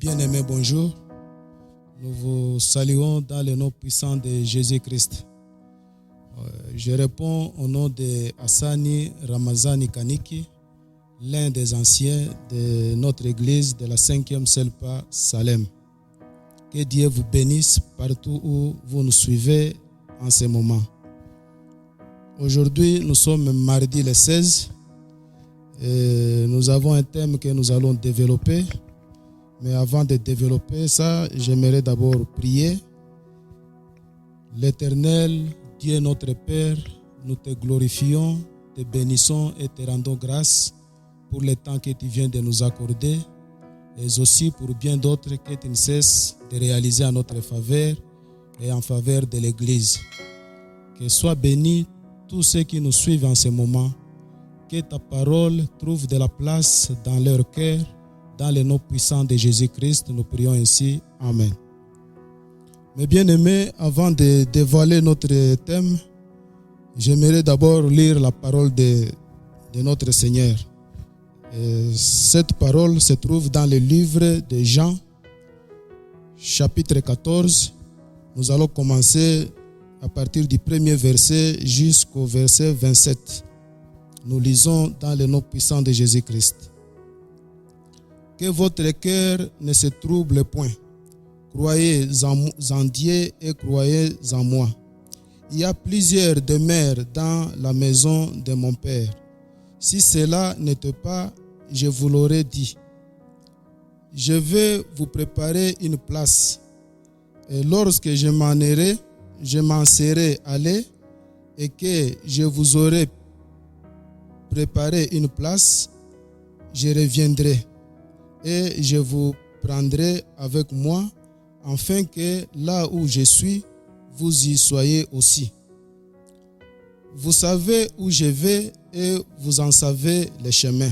Bien-aimés, bonjour. Nous vous saluons dans le nom puissant de Jésus-Christ. Je réponds au nom de Hassani Ramazani Kaniki, l'un des anciens de notre église de la 5e Selpa Salem. Que Dieu vous bénisse partout où vous nous suivez en ce moment. Aujourd'hui, nous sommes mardi le 16 et nous avons un thème que nous allons développer. Mais avant de développer ça, j'aimerais d'abord prier. L'Éternel, Dieu notre Père, nous te glorifions, te bénissons et te rendons grâce pour le temps que tu viens de nous accorder et aussi pour bien d'autres que tu ne cesses de réaliser en notre faveur et en faveur de l'Église. Que soient bénis tous ceux qui nous suivent en ce moment, que ta parole trouve de la place dans leur cœur. Dans le nom puissant de Jésus-Christ, nous prions ainsi. Amen. Mes bien-aimés, avant de dévoiler notre thème, j'aimerais d'abord lire la parole de notre Seigneur. Cette parole se trouve dans le livre de Jean, chapitre 14. Nous allons commencer à partir du premier verset jusqu'au verset 27. Nous lisons dans le nom puissant de Jésus-Christ. Que votre cœur ne se trouble point. Croyez en Dieu et croyez en moi. Il y a plusieurs demeures dans la maison de mon Père. Si cela n'était pas, je vous l'aurais dit. Je vais vous préparer une place. Et lorsque je m'en serai allé et que je vous aurai préparé une place, je reviendrai. Et je vous prendrai avec moi, afin que là où je suis, vous y soyez aussi. Vous savez où je vais et vous en savez le chemin.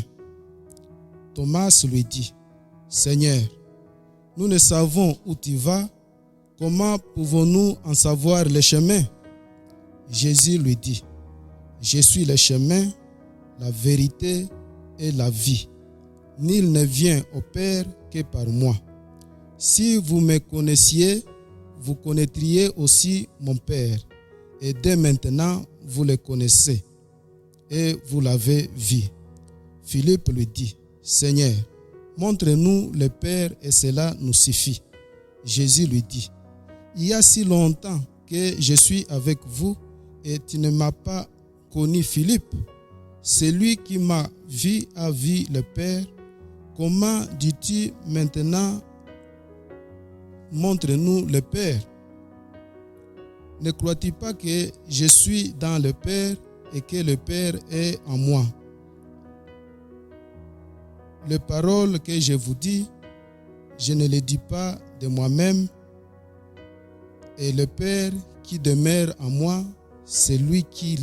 Thomas lui dit, Seigneur, nous ne savons où tu vas, comment pouvons-nous en savoir le chemin? Jésus lui dit, je suis le chemin, la vérité et la vie. Nul ne vient au Père que par moi. Si vous me connaissiez, vous connaîtriez aussi mon Père. Et dès maintenant, vous le connaissez et vous l'avez vu. Philippe lui dit, Seigneur, montre-nous le Père et cela nous suffit. Jésus lui dit, il y a si longtemps que je suis avec vous et tu ne m'as pas connu, Philippe. Celui qui m'a vu a vu le Père. Comment dis-tu maintenant, montre-nous le Père? Ne crois-tu pas que je suis dans le Père et que le Père est en moi? Les paroles que je vous dis, je ne les dis pas de moi-même, et le Père qui demeure en moi, c'est lui qui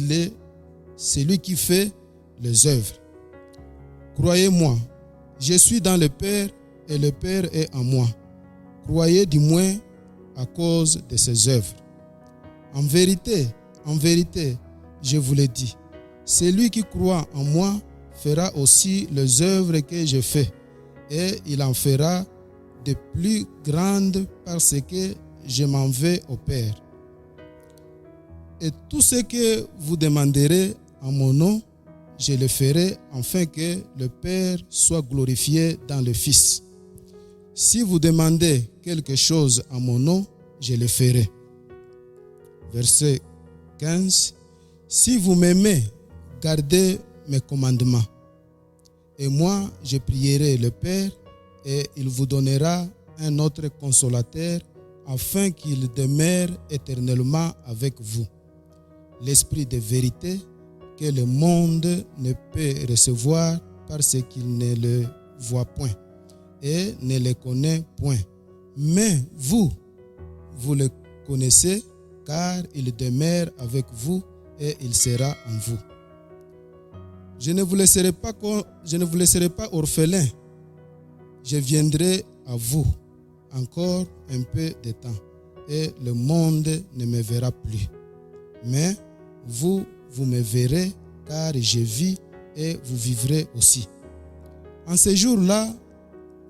fait les œuvres. Croyez-moi, je suis dans le Père et le Père est en moi. Croyez du moins à cause de ses œuvres. En vérité, je vous le dis, celui qui croit en moi fera aussi les œuvres que je fais, et il en fera de plus grandes parce que je m'en vais au Père. Et tout ce que vous demanderez en mon nom, je le ferai afin que le Père soit glorifié dans le Fils. Si vous demandez quelque chose en mon nom, je le ferai. Verset 15. Si vous m'aimez, gardez mes commandements. Et moi, je prierai le Père et il vous donnera un autre consolateur afin qu'il demeure éternellement avec vous. L'Esprit de vérité que le monde ne peut recevoir parce qu'il ne le voit point et ne le connaît point. Mais vous le connaissez car il demeure avec vous et il sera en vous. Je ne vous laisserai pas orphelin. Je viendrai à vous encore un peu de temps et le monde ne me verra plus. Mais vous me verrez car je vis et vous vivrez aussi. En ce jour-là,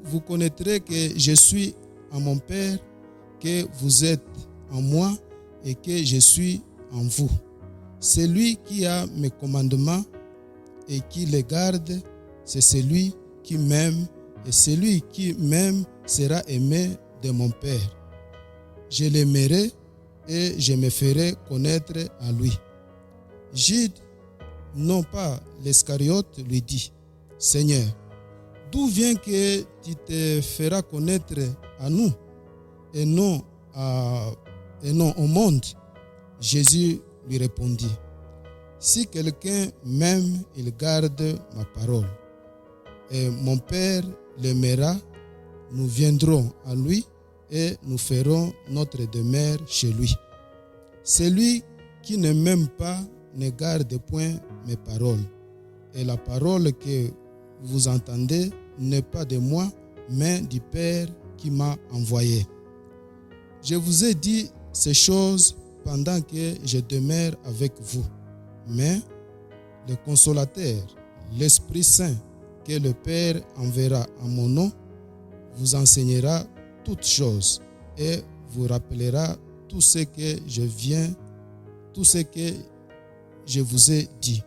vous connaîtrez que je suis en mon Père, que vous êtes en moi et que je suis en vous. Celui qui a mes commandements et qui les garde, c'est celui qui m'aime, et celui qui m'aime sera aimé de mon Père. Je l'aimerai et je me ferai connaître à lui. Jude, non pas l'Iscariote, lui dit, Seigneur, d'où vient que tu te feras connaître à nous et non au monde? Jésus lui répondit, si quelqu'un m'aime, il garde ma parole. Et mon Père l'aimera, nous viendrons à lui et nous ferons notre demeure chez lui. Celui qui ne m'aime pas ne garde point mes paroles. Et la parole que vous entendez n'est pas de moi, mais du Père qui m'a envoyé. Je vous ai dit ces choses pendant que je demeure avec vous. Mais le Consolateur, l'Esprit Saint, que le Père enverra en mon nom, vous enseignera toutes choses et vous rappellera tout ce que je vous ai dit.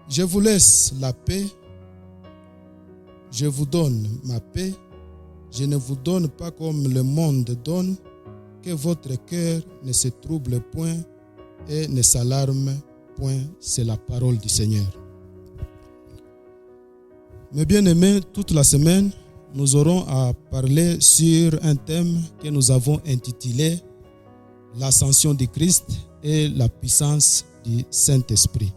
Je vous laisse la paix, je vous donne ma paix, je ne vous donne pas comme le monde donne, que votre cœur ne se trouble point et ne s'alarme point. C'est la parole du Seigneur. Mes bien-aimés, toute la semaine, nous aurons à parler sur un thème que nous avons intitulé « L'ascension du Christ et la puissance du Saint-Esprit ».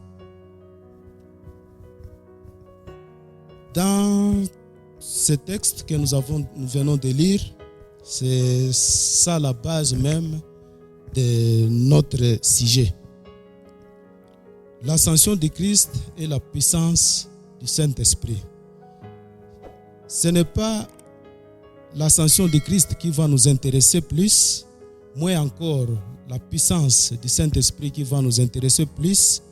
Dans ce texte que nous venons de lire, c'est ça la base même de notre sujet. L'ascension du Christ et la puissance du Saint-Esprit. Ce n'est pas l'ascension du Christ qui va nous intéresser plus, moins encore la puissance du Saint-Esprit qui va nous intéresser plus,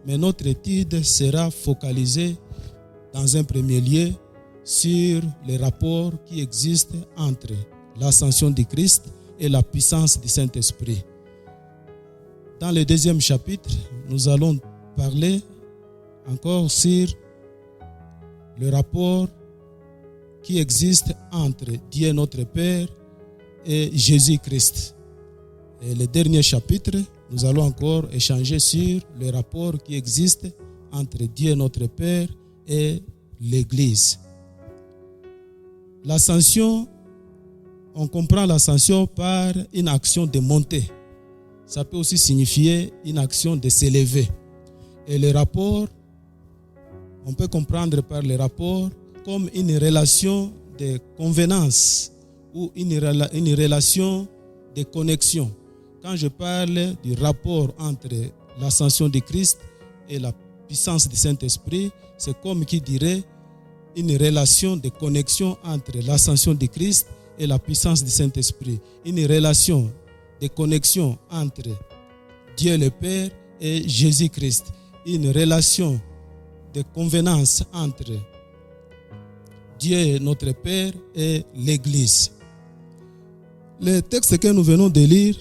mais notre étude sera focalisée dans un premier lieu sur les rapports qui existent entre l'ascension du Christ et la puissance du Saint-Esprit. Dans le deuxième chapitre, nous allons parler encore sur le rapport qui existe entre Dieu notre Père et Jésus-Christ. Et le dernier chapitre, nous allons encore échanger sur le rapport qui existe entre Dieu notre Père et l'Église. L'ascension, on comprend l'ascension par une action de montée. Ça peut aussi signifier une action de s'élever. Et le rapport, on peut comprendre par le rapport comme une relation de convenance ou une relation de connexion. Quand je parle du rapport entre l'ascension de Christ et la puissance du Saint-Esprit, c'est comme qui dirait une relation de connexion entre l'ascension de Christ et la puissance du Saint-Esprit. Une relation de connexion entre Dieu le Père et Jésus-Christ. Une relation de convenance entre Dieu notre Père et l'Église. Le texte que nous venons de lire,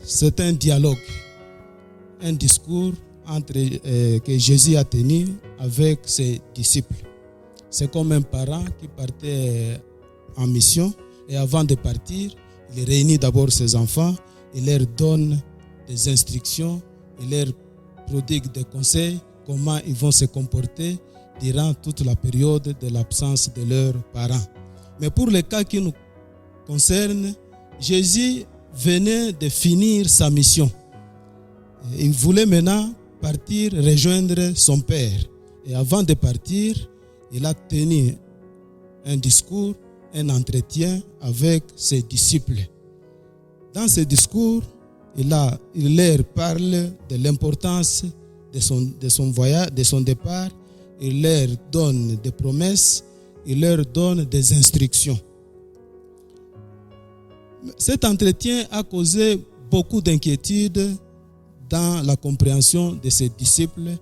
c'est un dialogue, un discours que Jésus a tenu avec ses disciples. C'est comme un parent qui partait en mission et avant de partir, il réunit d'abord ses enfants, il leur donne des instructions, il leur prodigue des conseils, comment ils vont se comporter durant toute la période de l'absence de leurs parents. Mais pour le cas qui nous concerne, Jésus venait de finir sa mission. Il voulait maintenant partir rejoindre son Père. Et avant de partir, il a tenu un discours, un entretien avec ses disciples. Dans ce discours, il leur parle de l'importance de son voyage, de son départ. Il leur donne des promesses, il leur donne des instructions. Cet entretien a causé beaucoup d'inquiétude dans la compréhension de ses disciples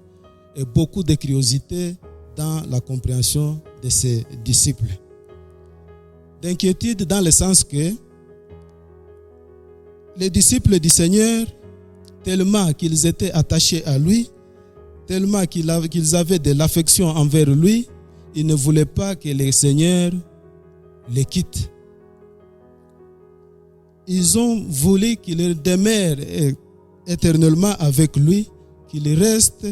et beaucoup de curiosité dans la compréhension de ses disciples. D'inquiétude dans le sens que les disciples du Seigneur, tellement qu'ils étaient attachés à lui, tellement qu'ils avaient de l'affection envers lui, ils ne voulaient pas que le Seigneur les quitte. Ils ont voulu qu'il demeure éternellement avec lui, qu'il reste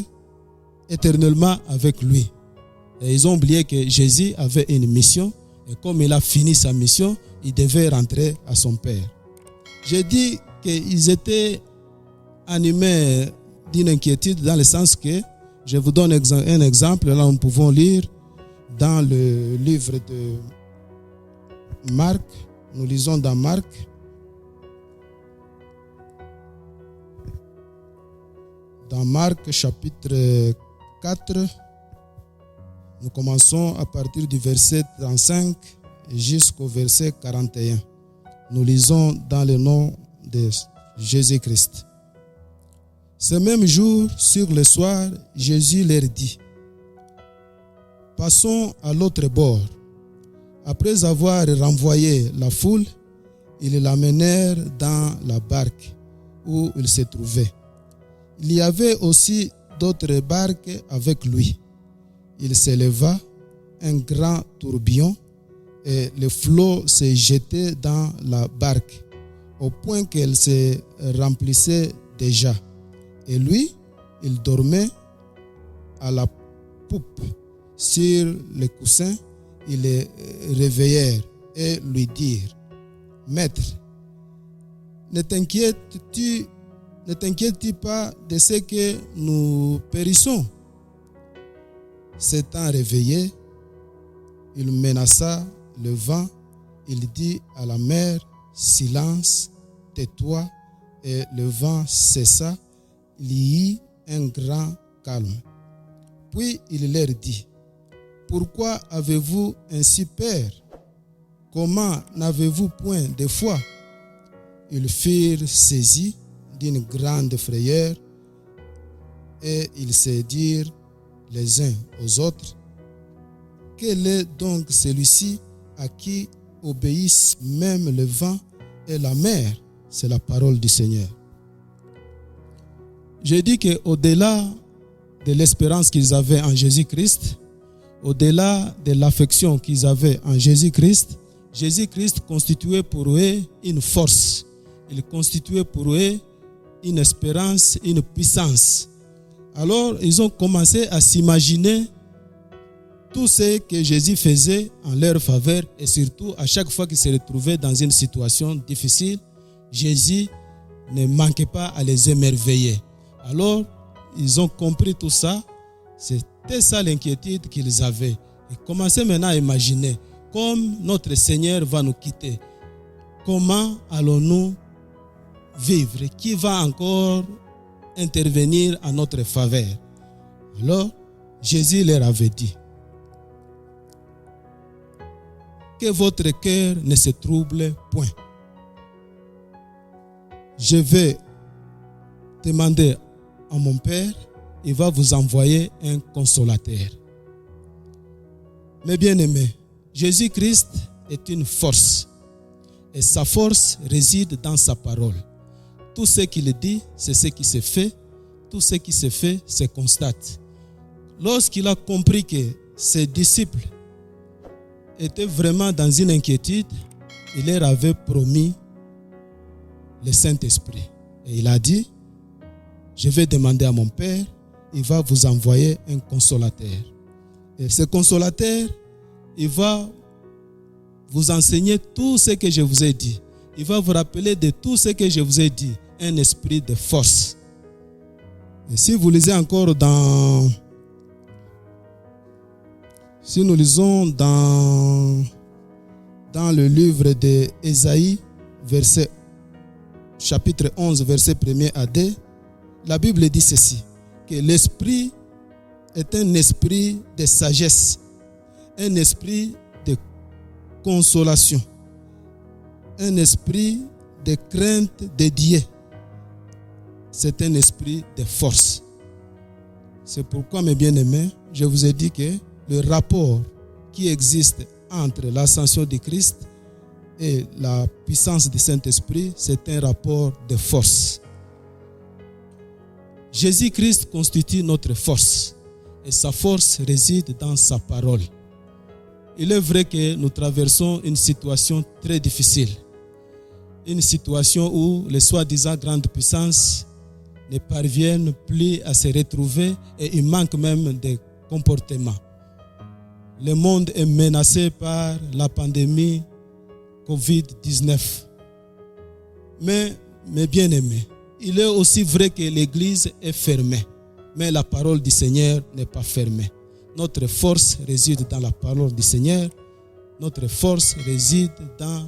éternellement avec lui. Et ils ont oublié que Jésus avait une mission, et comme il a fini sa mission, il devait rentrer à son Père. J'ai dit qu'ils étaient animés d'une inquiétude dans le sens que, je vous donne un exemple, là nous pouvons lire dans le livre de Marc, nous lisons dans Marc, chapitre 4, nous commençons à partir du verset 35 jusqu'au verset 41. Nous lisons dans le nom de Jésus-Christ. Ce même jour, sur le soir, Jésus leur dit: passons à l'autre bord. Après avoir renvoyé la foule, ils l'amenèrent dans la barque où il se trouvait. Il y avait aussi d'autres barques avec lui. Il s'éleva un grand tourbillon et le flot se jetait dans la barque au point qu'elle se remplissait déjà. Et lui, il dormait à la poupe sur les coussins. Ils le réveillèrent et lui dirent: Maître, ne t'inquiètes-tu pas de ce que nous périssons? S'étant réveillé, il menaça le vent. Il dit à la mer: silence, tais-toi. Et le vent cessa. Il y eut un grand calme. Puis il leur dit: pourquoi avez-vous ainsi peur? Comment n'avez-vous point de foi? Ils furent saisis d'une grande frayeur et ils se dirent les uns aux autres: quel est donc celui-ci à qui obéissent même le vent et la mer? C'est la parole du Seigneur. J'ai dit qu'au-delà de l'espérance qu'ils avaient en Jésus-Christ, au-delà de l'affection qu'ils avaient en Jésus-Christ, Jésus-Christ constituait pour eux une force. Il constituait pour eux une espérance, une puissance. Alors, ils ont commencé à s'imaginer tout ce que Jésus faisait en leur faveur et surtout, à chaque fois qu'ils se retrouvaient dans une situation difficile, Jésus ne manquait pas à les émerveiller. Alors, ils ont compris tout ça. C'était ça l'inquiétude qu'ils avaient. Ils commençaient maintenant à imaginer, comme notre Seigneur va nous quitter, comment allons-nous vivre? Qui va encore intervenir en notre faveur? Alors, Jésus leur avait dit: que votre cœur ne se trouble point. Je vais demander à mon Père, il va vous envoyer un consolateur. Mes bien-aimés, Jésus-Christ est une force et sa force réside dans sa parole. Tout ce qu'il dit, c'est ce qui se fait. Tout ce qui se fait, se constate. Lorsqu'il a compris que ses disciples étaient vraiment dans une inquiétude, il leur avait promis le Saint-Esprit. Et il a dit: je vais demander à mon Père, il va vous envoyer un consolateur. Et ce consolateur, il va vous enseigner tout ce que je vous ai dit. Il va vous rappeler de tout ce que je vous ai dit. Un esprit de force. Et si vous lisez encore si nous lisons dans le livre d'Ésaïe, chapitre 11, verset 1er à 2, la Bible dit ceci, que l'esprit est un esprit de sagesse, un esprit de consolation, un esprit de crainte de Dieu. C'est un esprit de force. C'est pourquoi, mes bien-aimés, je vous ai dit que le rapport qui existe entre l'ascension de Christ et la puissance du Saint-Esprit, c'est un rapport de force. Jésus-Christ constitue notre force et sa force réside dans sa parole. Il est vrai que nous traversons une situation très difficile, une situation où les soi-disant grandes puissances ne parviennent plus à se retrouver et il manque même des comportements. Le monde est menacé par la pandémie Covid-19. Mais, mes bien-aimés, il est aussi vrai que l'Église est fermée, mais la parole du Seigneur n'est pas fermée. Notre force réside dans la parole du Seigneur. Notre force réside dans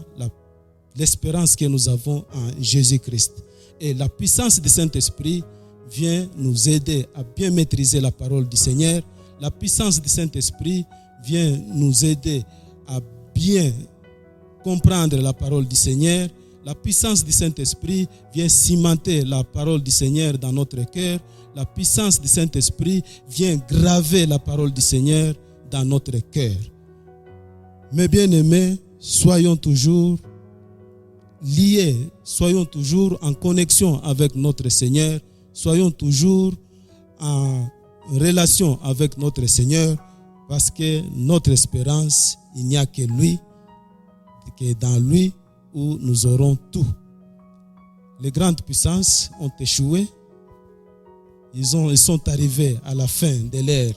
l'espérance que nous avons en Jésus-Christ. Et la puissance du Saint-Esprit vient nous aider à bien maîtriser la parole du Seigneur. La puissance du Saint-Esprit vient nous aider à bien comprendre la parole du Seigneur. La puissance du Saint-Esprit vient cimenter la parole du Seigneur dans notre cœur. La puissance du Saint-Esprit vient graver la parole du Seigneur dans notre cœur. Mes bien-aimés, soyons toujours liés, soyons toujours en connexion avec notre Seigneur, soyons toujours en relation avec notre Seigneur, parce que notre espérance, il n'y a que lui, que dans lui où nous aurons tout. Les grandes puissances ont échoué, ils sont arrivés à la fin de leur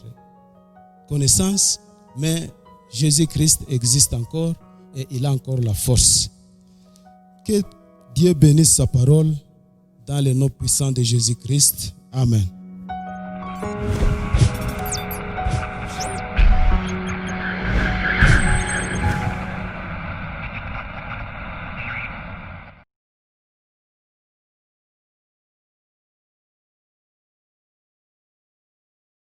connaissance, mais Jésus-Christ existe encore et il a encore la force. Que Dieu bénisse sa parole dans le nom puissant de Jésus-Christ. Amen.